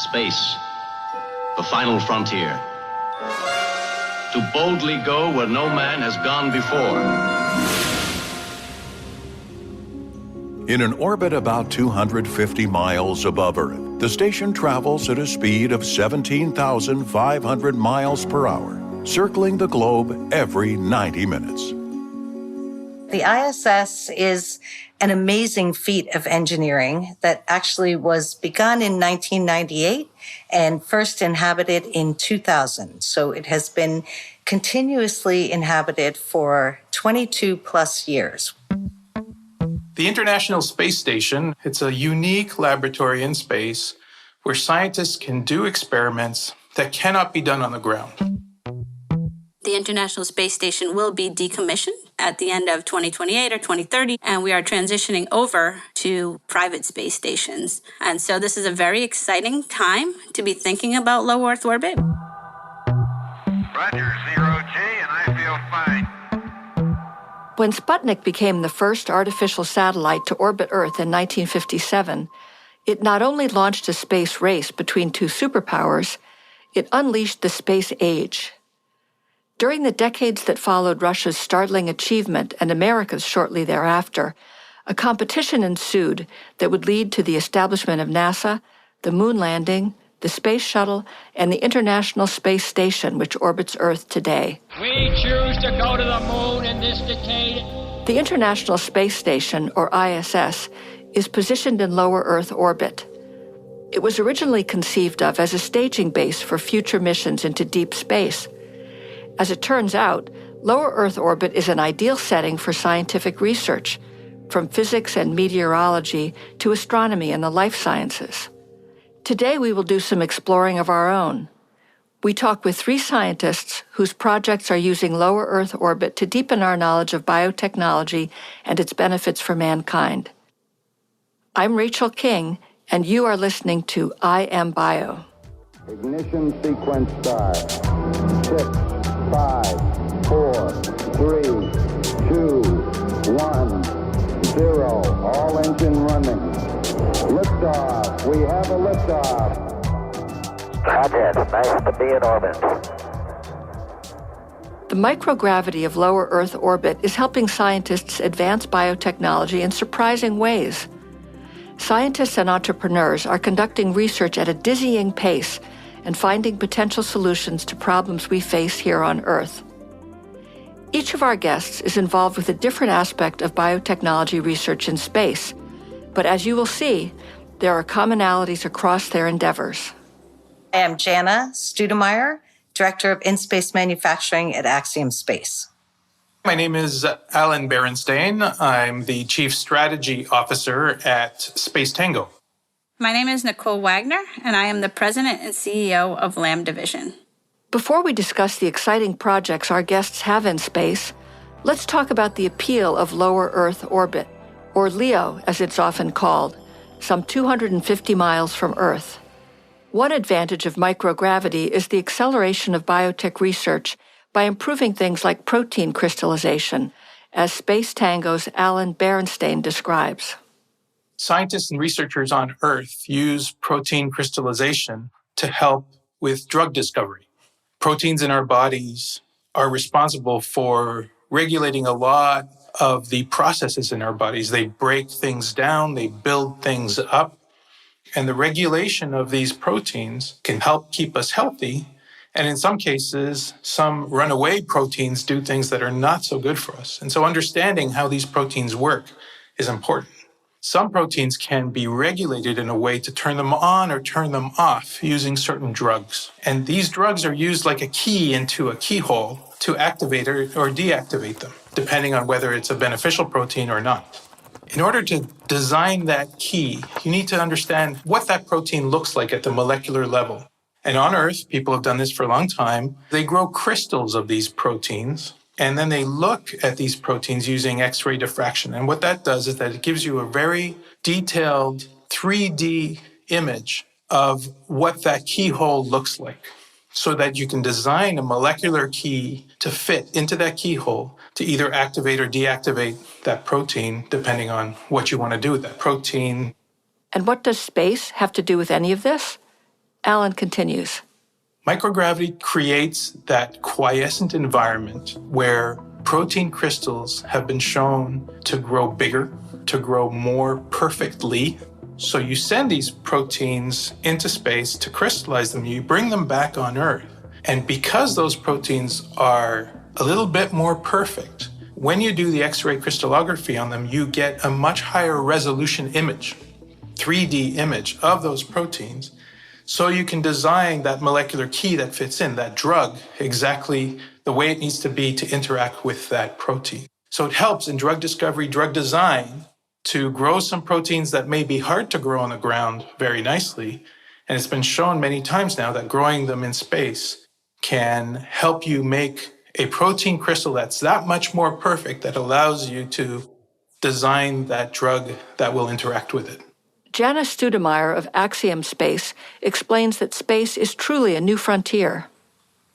Space, the final frontier. To boldly go where no man has gone before. In an orbit about 250 miles above Earth, the station travels at a speed of 17,500 miles per hour, circling the globe every 90 minutes. The ISS is an amazing feat of engineering that actually was begun in 1998 and first inhabited in 2000. So it has been continuously inhabited for 22 plus years. The International Space Station, it's a unique laboratory in space where scientists can do experiments that cannot be done on the ground. The International Space Station will be decommissioned at the end of 2028 or 2030, and we are transitioning over to private space stations. And so this is a very exciting time to be thinking about low Earth orbit. Roger, 0G, and I feel fine. When Sputnik became the first artificial satellite to orbit Earth in 1957, it not only launched a space race between two superpowers, it unleashed the space age. During the decades that followed Russia's startling achievement and America's shortly thereafter, a competition ensued that would lead to the establishment of NASA, the moon landing, the space shuttle, and the International Space Station, which orbits Earth today. We choose to go to the moon in this decade. The International Space Station, or ISS, is positioned in lower Earth orbit. It was originally conceived of as a staging base for future missions into deep space. As it turns out, lower Earth orbit is an ideal setting for scientific research, from physics and meteorology to astronomy and the life sciences. Today, we will do some exploring of our own. We talk with 3 scientists whose projects are using lower Earth orbit to deepen our knowledge of biotechnology and its benefits for mankind. I'm Rachel King, and you are listening to I Am Bio. Ignition sequence start. 6, 5, 4, 3, 2, 1, 0. All engine running. Liftoff. We have a liftoff. Roger, nice to be in orbit. The microgravity of lower Earth orbit is helping scientists advance biotechnology in surprising ways. Scientists and entrepreneurs are conducting research at a dizzying pace and finding potential solutions to problems we face here on Earth. Each of our guests is involved with a different aspect of biotechnology research in space, but as you will see, there are commonalities across their endeavors. I am Jana Studemeyer, Director of In-Space Manufacturing at Axiom Space. My name is Alan Berenstain. I'm the Chief Strategy Officer at Space Tango. My name is Nicole Wagner, and I am the President and CEO of LAM Division. Before we discuss the exciting projects our guests have in space, let's talk about the appeal of lower Earth orbit, or LEO as it's often called, some 250 miles from Earth. One advantage of microgravity is the acceleration of biotech research by improving things like protein crystallization, as Space Tango's Alan Berenstain describes. Scientists and researchers on Earth use protein crystallization to help with drug discovery. Proteins in our bodies are responsible for regulating a lot of the processes in our bodies. They break things down, they build things up, and the regulation of these proteins can help keep us healthy. And in some cases, some runaway proteins do things that are not so good for us. And so understanding how these proteins work is important. Some proteins can be regulated in a way to turn them on or turn them off using certain drugs. And these drugs are used like a key into a keyhole to activate or deactivate them, depending on whether it's a beneficial protein or not. In order to design that key, you need to understand what that protein looks like at the molecular level. And on Earth, people have done this for a long time. They grow crystals of these proteins, and then they look at these proteins using X-ray diffraction. And what that does is that it gives you a very detailed 3D image of what that keyhole looks like, so that you can design a molecular key to fit into that keyhole to either activate or deactivate that protein, depending on what you want to do with that protein. And what does space have to do with any of this? Alan continues. Microgravity creates that quiescent environment where protein crystals have been shown to grow bigger, to grow more perfectly. So you send these proteins into space to crystallize them, you bring them back on Earth. And because those proteins are a little bit more perfect, when you do the X-ray crystallography on them, you get a much higher resolution image, 3D image of those proteins. So you can design that molecular key that fits in, that drug, exactly the way it needs to be to interact with that protein. So it helps in drug discovery, drug design, to grow some proteins that may be hard to grow on the ground very nicely. And it's been shown many times now that growing them in space can help you make a protein crystal that's that much more perfect that allows you to design that drug that will interact with it. Jana Studemeyer of Axiom Space explains that space is truly a new frontier.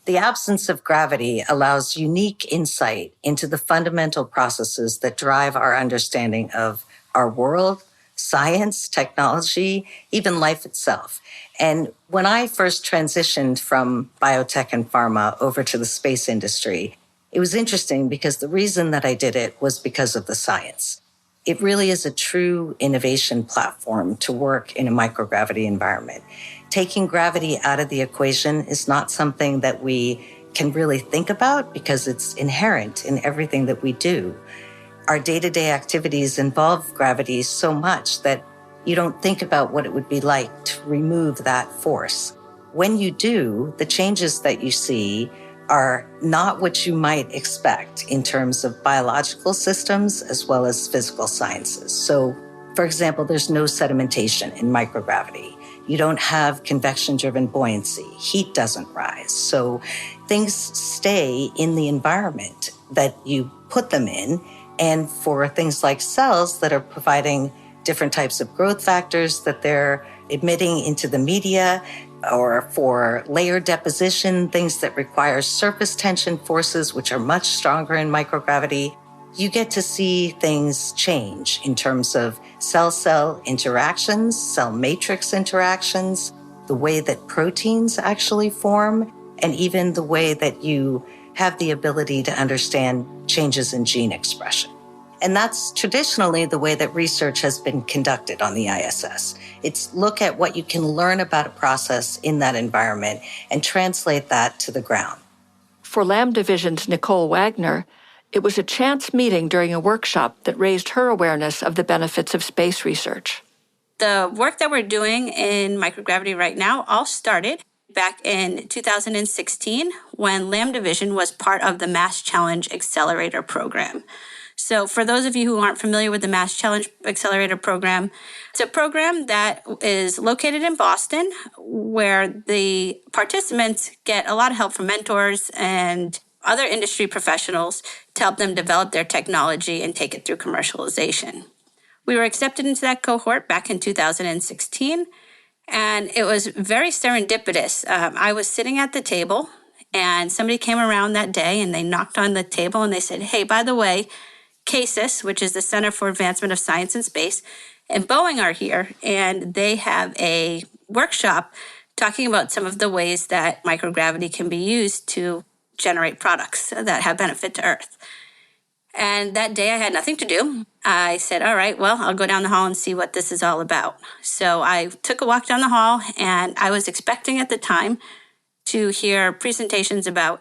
The absence of gravity allows unique insight into the fundamental processes that drive our understanding of our world, science, technology, even life itself. And when I first transitioned from biotech and pharma over to the space industry, it was interesting because the reason that I did it was because of the science. It really is a true innovation platform to work in a microgravity environment. Taking gravity out of the equation is not something that we can really think about because it's inherent in everything that we do. Our day-to-day activities involve gravity so much that you don't think about what it would be like to remove that force. When you do, the changes that you see are not what you might expect in terms of biological systems as well as physical sciences. So, for example, there's no sedimentation in microgravity. You don't have convection-driven buoyancy. Heat doesn't rise. So things stay in the environment that you put them in. And for things like cells that are providing different types of growth factors that they're emitting into the media, or for layer deposition, things that require surface tension forces, which are much stronger in microgravity, you get to see things change in terms of cell-cell interactions, cell matrix interactions, the way that proteins actually form, and even the way that you have the ability to understand changes in gene expression. And that's traditionally the way that research has been conducted on the ISS. It's look at what you can learn about a process in that environment and translate that to the ground. For Lamb Division's Nicole Wagner, it was a chance meeting during a workshop that raised her awareness of the benefits of space research. The work that we're doing in microgravity right now all started back in 2016 when Lamb Division was part of the Mass Challenge Accelerator program. So for those of you who aren't familiar with the Mass Challenge Accelerator program, it's a program that is located in Boston where the participants get a lot of help from mentors and other industry professionals to help them develop their technology and take it through commercialization. We were accepted into that cohort back in 2016, and it was very serendipitous. I was sitting at the table, and somebody came around that day, and they knocked on the table, and they said, hey, by the way, CASIS, which is the Center for Advancement of Science and Space, and Boeing are here, and they have a workshop talking about some of the ways that microgravity can be used to generate products that have benefit to Earth. And that day I had nothing to do. I said, all right, well, I'll go down the hall and see what this is all about. So I took a walk down the hall, and I was expecting at the time to hear presentations about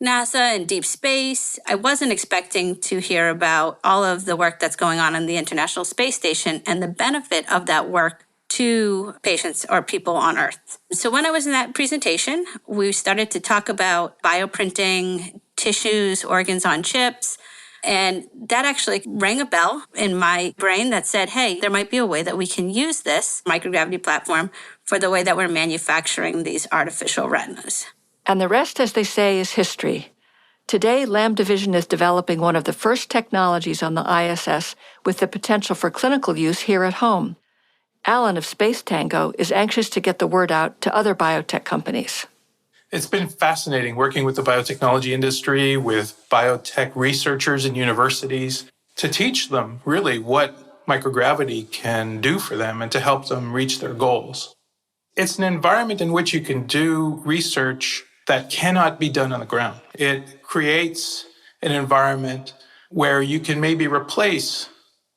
NASA and deep space. I wasn't expecting to hear about all of the work that's going on in the International Space Station and the benefit of that work to patients or people on Earth. So when I was in that presentation, we started to talk about bioprinting, tissues, organs on chips. And that actually rang a bell in my brain that said, hey, there might be a way that we can use this microgravity platform for the way that we're manufacturing these artificial retinas. And the rest, as they say, is history. Today, Lamb Division is developing one of the first technologies on the ISS with the potential for clinical use here at home. Alan of Space Tango is anxious to get the word out to other biotech companies. It's been fascinating working with the biotechnology industry, with biotech researchers and universities, to teach them really what microgravity can do for them and to help them reach their goals. It's an environment in which you can do research that cannot be done on the ground. It creates an environment where you can maybe replace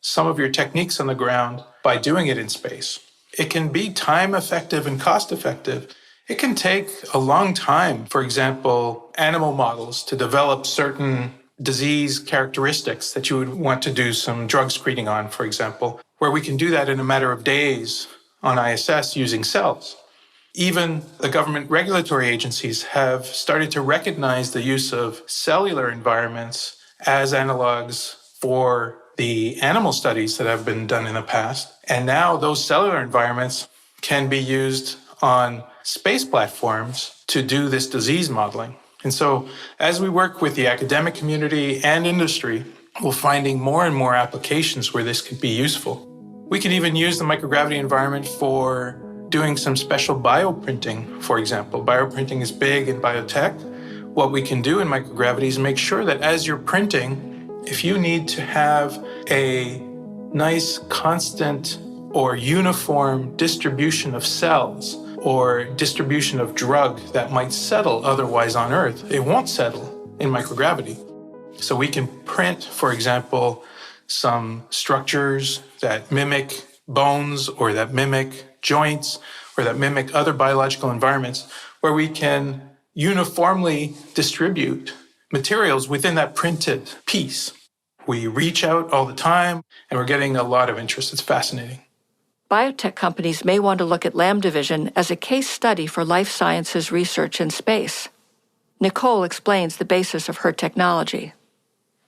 some of your techniques on the ground by doing it in space. It can be time effective and cost effective. It can take a long time, for example, animal models to develop certain disease characteristics that you would want to do some drug screening on, for example, where we can do that in a matter of days on ISS using cells. Even the government regulatory agencies have started to recognize the use of cellular environments as analogs for the animal studies that have been done in the past. And now those cellular environments can be used on space platforms to do this disease modeling. And so as we work with the academic community and industry, we're finding more and more applications where this could be useful. We can even use the microgravity environment for doing some special bioprinting, for example. Bioprinting is big in biotech. What we can do in microgravity is make sure that as you're printing, if you need to have a nice, constant, or uniform distribution of cells or distribution of drug that might settle otherwise on Earth, it won't settle in microgravity. So we can print, for example, some structures that mimic bones or that mimic joints or that mimic other biological environments where we can uniformly distribute materials within that printed piece. We reach out all the time and we're getting a lot of interest. It's fascinating. Biotech companies may want to look at Lambda Vision as a case study for life sciences research in space. Nicole explains the basis of her technology.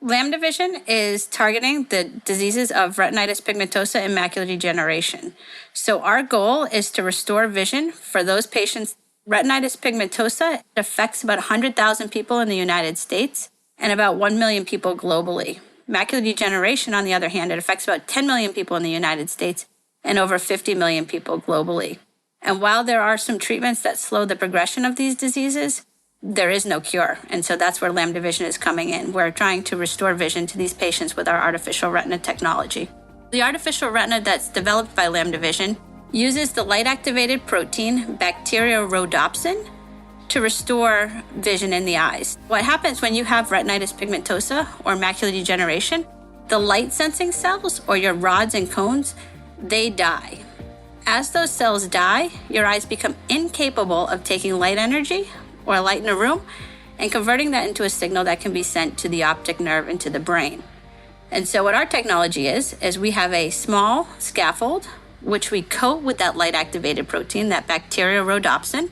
Lambda Vision is targeting the diseases of retinitis pigmentosa and macular degeneration. So our goal is to restore vision for those patients. Retinitis pigmentosa affects about 100,000 people in the United States and about 1 million people globally. Macular degeneration, on the other hand, it affects about 10 million people in the United States and over 50 million people globally. And while there are some treatments that slow the progression of these diseases, there is no cure. And so that's where Lambda Vision is coming in. We're trying to restore vision to these patients with our artificial retina technology. The artificial retina that's developed by Lambda Vision uses the light-activated protein bacteriorhodopsin to restore vision in the eyes. What happens when you have retinitis pigmentosa or macular degeneration, the light-sensing cells, or your rods and cones, they die. As those cells die, your eyes become incapable of taking light energy or light in a room and converting that into a signal that can be sent to the optic nerve into the brain. And so what our technology is we have a small scaffold which we coat with that light-activated protein, that bacteriorhodopsin,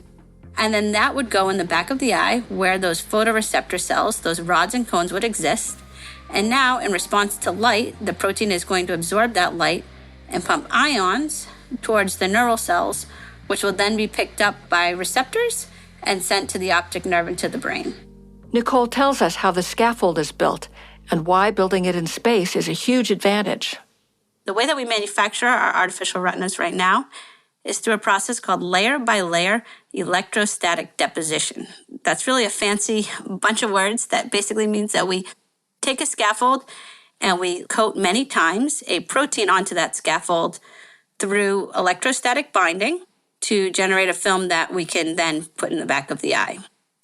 and then that would go in the back of the eye where those photoreceptor cells, those rods and cones would exist. And now, in response to light, the protein is going to absorb that light and pump ions towards the neural cells, which will then be picked up by receptors and sent to the optic nerve into the brain. Nicole tells us how the scaffold is built and why building it in space is a huge advantage. The way that we manufacture our artificial retinas right now is through a process called layer-by-layer electrostatic deposition. That's really a fancy bunch of words that basically means that we take a scaffold and we coat many times a protein onto that scaffold through electrostatic binding to generate a film that we can then put in the back of the eye.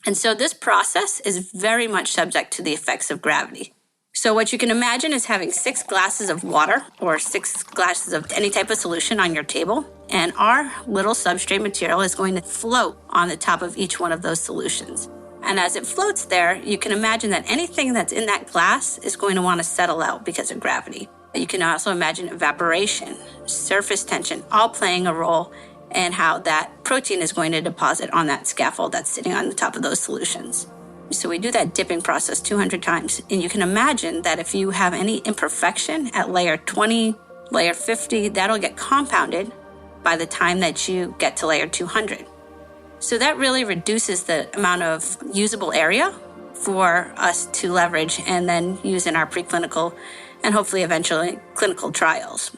And so this process is very much subject to the effects of gravity. So what you can imagine is having 6 glasses of water or 6 glasses of any type of solution on your table, and our little substrate material is going to float on the top of each one of those solutions. And as it floats there, you can imagine that anything that's in that glass is going to want to settle out because of gravity. You can also imagine evaporation, surface tension, all playing a role in how that protein is going to deposit on that scaffold that's sitting on the top of those solutions. So we do that dipping process 200 times. And you can imagine that if you have any imperfection at layer 20, layer 50, that'll get compounded by the time that you get to layer 200. So that really reduces the amount of usable area for us to leverage and then use in our preclinical and hopefully eventually clinical trials.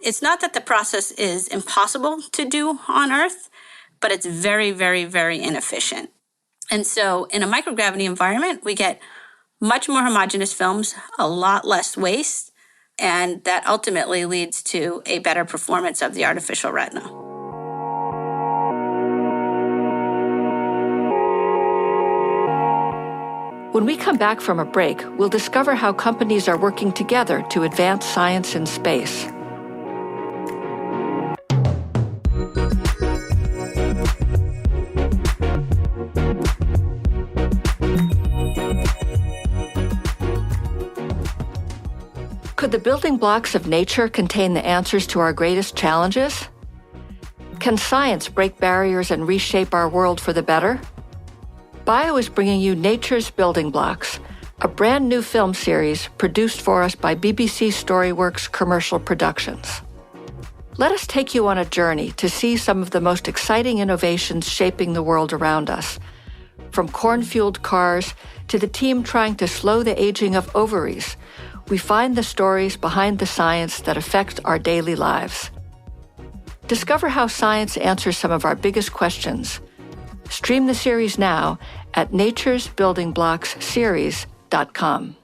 It's not that the process is impossible to do on Earth, but it's very, very, very inefficient. And so in a microgravity environment, we get much more homogeneous films, a lot less waste, and that ultimately leads to a better performance of the artificial retina. When we come back from a break, we'll discover how companies are working together to advance science in space. Could the building blocks of nature contain the answers to our greatest challenges? Can science break barriers and reshape our world for the better? Bio is bringing you Nature's Building Blocks, a brand new film series produced for us by BBC Storyworks Commercial Productions. Let us take you on a journey to see some of the most exciting innovations shaping the world around us, from corn-fueled cars to the team trying to slow the aging of ovaries. We find the stories behind the science that affect our daily lives. Discover how science answers some of our biggest questions. Stream the series now at naturesbuildingblocksseries.com.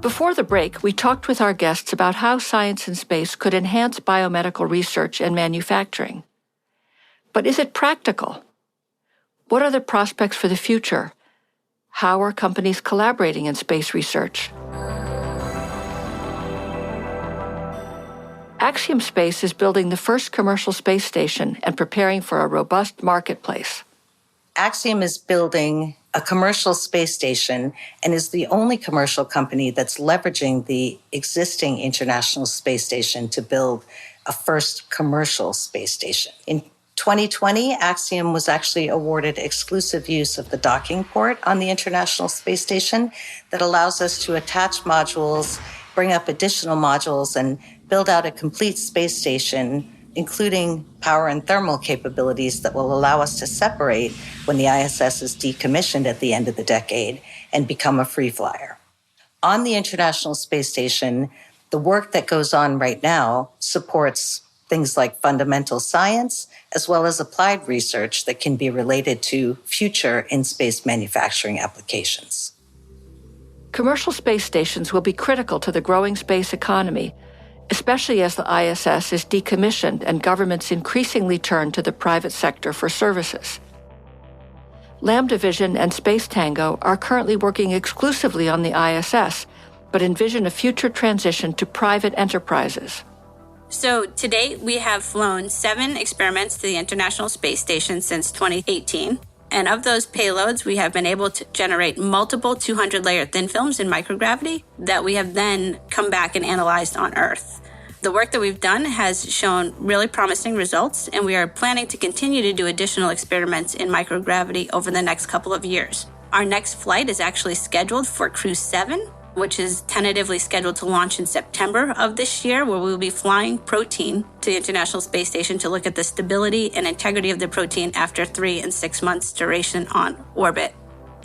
Before the break, we talked with our guests about how science in space could enhance biomedical research and manufacturing. But is it practical? What are the prospects for the future? How are companies collaborating in space research? Axiom Space is building the first commercial space station and preparing for a robust marketplace. Axiom is building a commercial space station and is the only commercial company that's leveraging the existing International Space Station to build a first commercial space station. In 2020, Axiom was actually awarded exclusive use of the docking port on the International Space Station that allows us to attach modules, bring up additional modules, and build out a complete space station, including power and thermal capabilities that will allow us to separate when the ISS is decommissioned at the end of the decade and become a free flyer. On the International Space Station, the work that goes on right now supports things like fundamental science, as well as applied research that can be related to future in-space manufacturing applications. Commercial space stations will be critical to the growing space economy, especially as the ISS is decommissioned and governments increasingly turn to the private sector for services. Lambda Vision and Space Tango are currently working exclusively on the ISS, but envision a future transition to private enterprises. So to date, we have flown 7 experiments to the International Space Station since 2018. And of those payloads, we have been able to generate multiple 200-layer thin films in microgravity that we have then come back and analyzed on Earth. The work that we've done has shown really promising results, and we are planning to continue to do additional experiments in microgravity over the next couple of years. Our next flight is actually scheduled for Crew 7, which is tentatively scheduled to launch in September of this year, where we will be flying protein to the International Space Station to look at the stability and integrity of the protein after 3 and 6 months duration on orbit.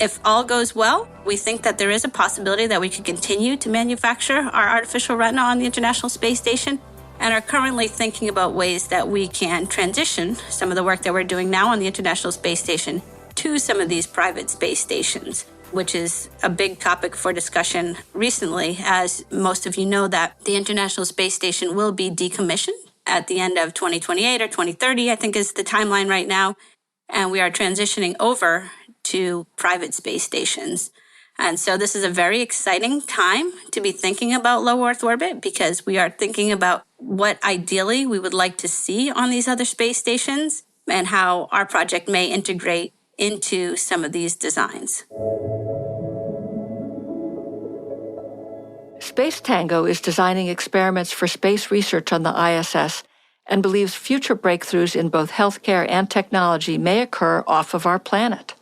If all goes well, we think that there is a possibility that we could continue to manufacture our artificial retina on the International Space Station, and are currently thinking about ways that we can transition some of the work that we're doing now on the International Space Station to some of these private space stations, which is a big topic for discussion recently, as most of you know that the International Space Station will be decommissioned at the end of 2028 or 2030, I think is the timeline right now. And we are transitioning over to private space stations. And so this is a very exciting time to be thinking about low Earth orbit, because we are thinking about what ideally we would like to see on these other space stations and how our project may integrate into some of these designs. Space Tango is designing experiments for space research on the ISS and believes future breakthroughs in both healthcare and technology may occur off of our planet.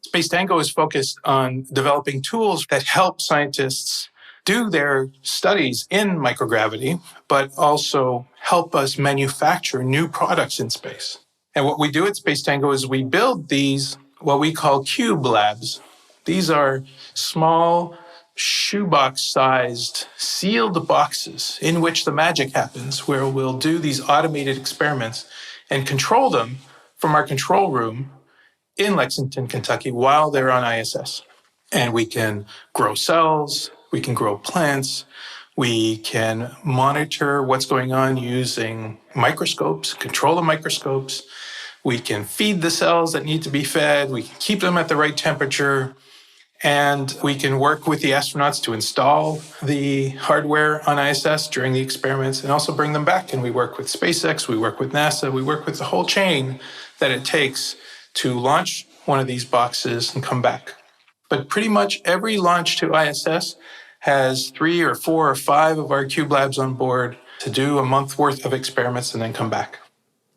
Space Tango is focused on developing tools that help scientists do their studies in microgravity, but also help us manufacture new products in space. And what we do at Space Tango is we build these, what we call cube labs. These are small, shoebox-sized, sealed boxes in which the magic happens, where we'll do these automated experiments and control them from our control room in Lexington, Kentucky, while they're on ISS. And we can grow cells, we can grow plants, We can monitor what's going on using microscopes, control the microscopes. We can feed the cells that need to be fed. We can keep them at the right temperature. And we can work with the astronauts to install the hardware on ISS during the experiments and also bring them back. And we work with SpaceX, we work with NASA, we work with the whole chain that it takes to launch one of these boxes and come back. But pretty much every launch to ISS has 3 or 4 or 5 of our Cube Labs on board to do a month worth of experiments and then come back.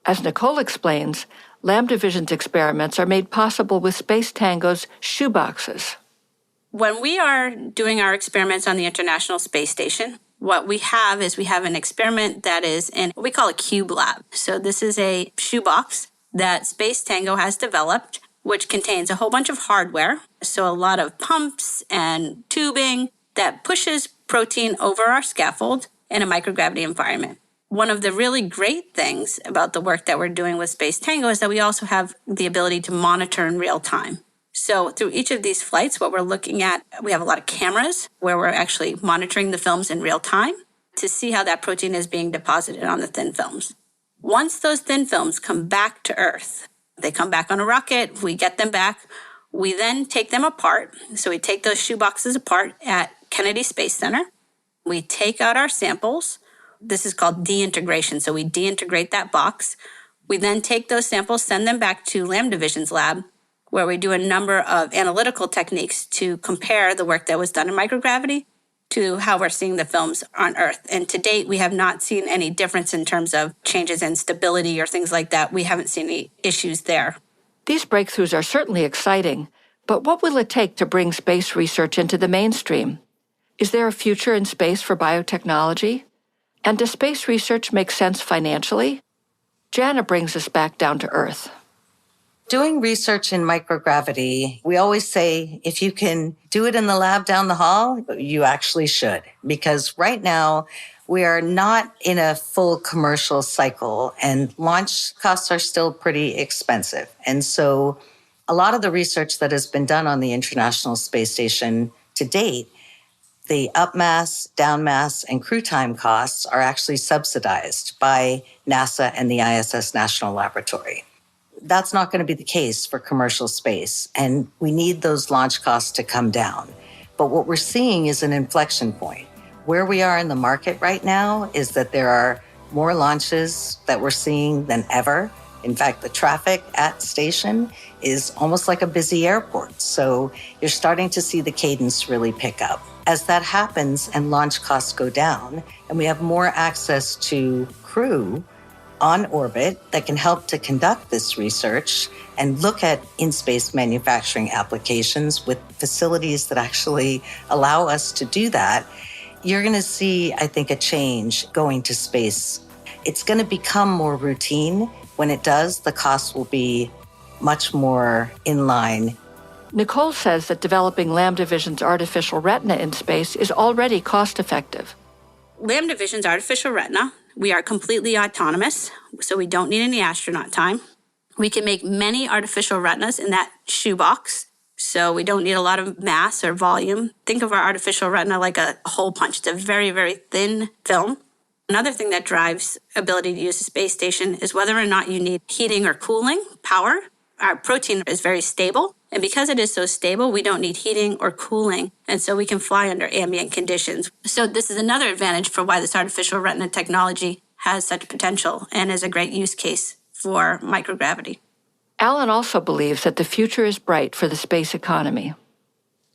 As Nicole explains, Lambda Vision's experiments are made possible with Space Tango's shoeboxes. When we are doing our experiments on the International Space Station, what we have is we have an experiment that is in what we call a Cube Lab. So this is a shoebox that Space Tango has developed, which contains a whole bunch of hardware. So a lot of pumps and tubing that pushes protein over our scaffold in a microgravity environment. One of the really great things about the work that we're doing with Space Tango is that we also have the ability to monitor in real time. So through each of these flights, what we're looking at, we have a lot of cameras where we're actually monitoring the films in real time to see how that protein is being deposited on the thin films. Once those thin films come back to Earth, they come back on a rocket, we get them back, we then take them apart. So we take those shoeboxes apart at Kennedy Space Center. We take out our samples. This is called deintegration. So we deintegrate that box. We then take those samples, send them back to Lambda Vision's lab, where we do a number of analytical techniques to compare the work that was done in microgravity to how we're seeing the films on Earth. And to date, we have not seen any difference in terms of changes in stability or things like that. We haven't seen any issues there. These breakthroughs are certainly exciting, but what will it take to bring space research into the mainstream? Is there a future in space for biotechnology? And does space research make sense financially? Jana brings us back down to Earth. Doing research in microgravity, we always say if you can do it in the lab down the hall, you actually should. Because right now, we are not in a full commercial cycle and launch costs are still pretty expensive. And so a lot of the research that has been done on the International Space Station to date, the upmass, downmass, and crew time costs are actually subsidized by NASA and the ISS National Laboratory. That's not going to be the case for commercial space, and we need those launch costs to come down. But what we're seeing is an inflection point. Where we are in the market right now is that there are more launches that we're seeing than ever. In fact, the traffic at station is almost like a busy airport. So you're starting to see the cadence really pick up. As that happens and launch costs go down, and we have more access to crew on orbit that can help to conduct this research and look at in-space manufacturing applications with facilities that actually allow us to do that, you're going to see, I think, a change going to space. It's going to become more routine. When it does, the costs will be much more in line. Nicole says that developing Lambda Vision's artificial retina in space is already cost-effective. Lambda Vision's artificial retina, we are completely autonomous, so we don't need any astronaut time. We can make many artificial retinas in that shoebox, so we don't need a lot of mass or volume. Think of our artificial retina like a hole punch. It's a very, very thin film. Another thing that drives ability to use the space station is whether or not you need heating or cooling, power. Our protein is very stable, and because it is so stable, we don't need heating or cooling, and so we can fly under ambient conditions. So this is another advantage for why this artificial retina technology has such potential and is a great use case for microgravity. Alan also believes that the future is bright for the space economy.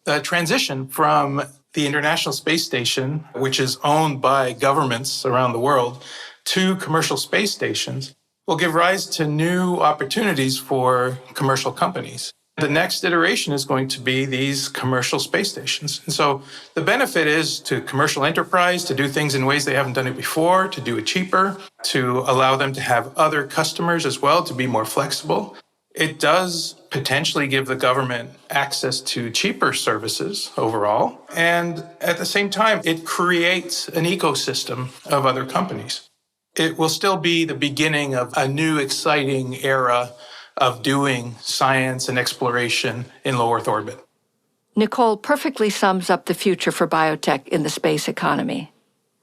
The transition from the International Space Station, which is owned by governments around the world, to commercial space stations will give rise to new opportunities for commercial companies. The next iteration is going to be these commercial space stations. And so the benefit is to commercial enterprise to do things in ways they haven't done it before, to do it cheaper, to allow them to have other customers as well, to be more flexible. It does potentially give the government access to cheaper services overall. And at the same time, it creates an ecosystem of other companies. It will still be the beginning of a new exciting era of doing science and exploration in low Earth orbit. Nicole perfectly sums up the future for biotech in the space economy.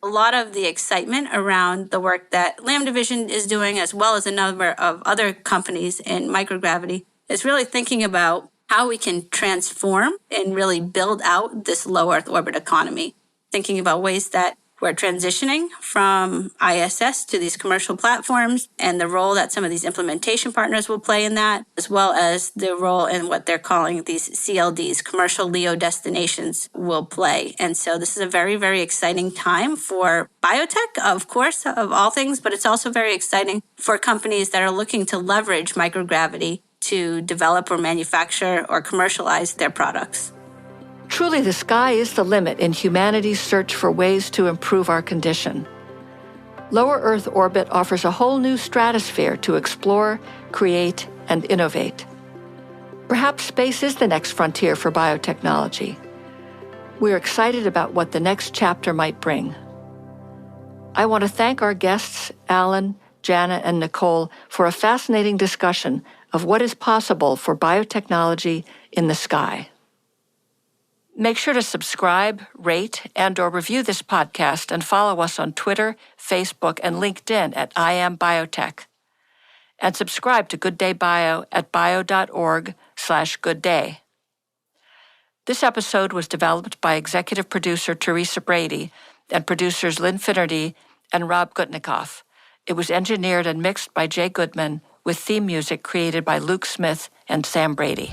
A lot of the excitement around the work that Lambda Vision is doing, as well as a number of other companies in microgravity, is really thinking about how we can transform and really build out this low Earth orbit economy. Thinking about ways that we're transitioning from ISS to these commercial platforms and the role that some of these implementation partners will play in that, as well as the role in what they're calling these CLDs, commercial LEO destinations, will play. And so this is a very, very exciting time for biotech, of course, of all things, but it's also very exciting for companies that are looking to leverage microgravity to develop or manufacture or commercialize their products. Truly, the sky is the limit in humanity's search for ways to improve our condition. Lower Earth orbit offers a whole new stratosphere to explore, create, and innovate. Perhaps space is the next frontier for biotechnology. We're excited about what the next chapter might bring. I want to thank our guests, Alan, Jana, and Nicole, for a fascinating discussion of what is possible for biotechnology in the sky. Make sure to subscribe, rate, and/or review this podcast and follow us on Twitter, Facebook, and LinkedIn at I Am Biotech. And subscribe to Good Day Bio at bio.org/goodday. This episode was developed by executive producer Teresa Brady and producers Lynn Finnerty and Rob Gutnikoff. It was engineered and mixed by Jay Goodman with theme music created by Luke Smith and Sam Brady.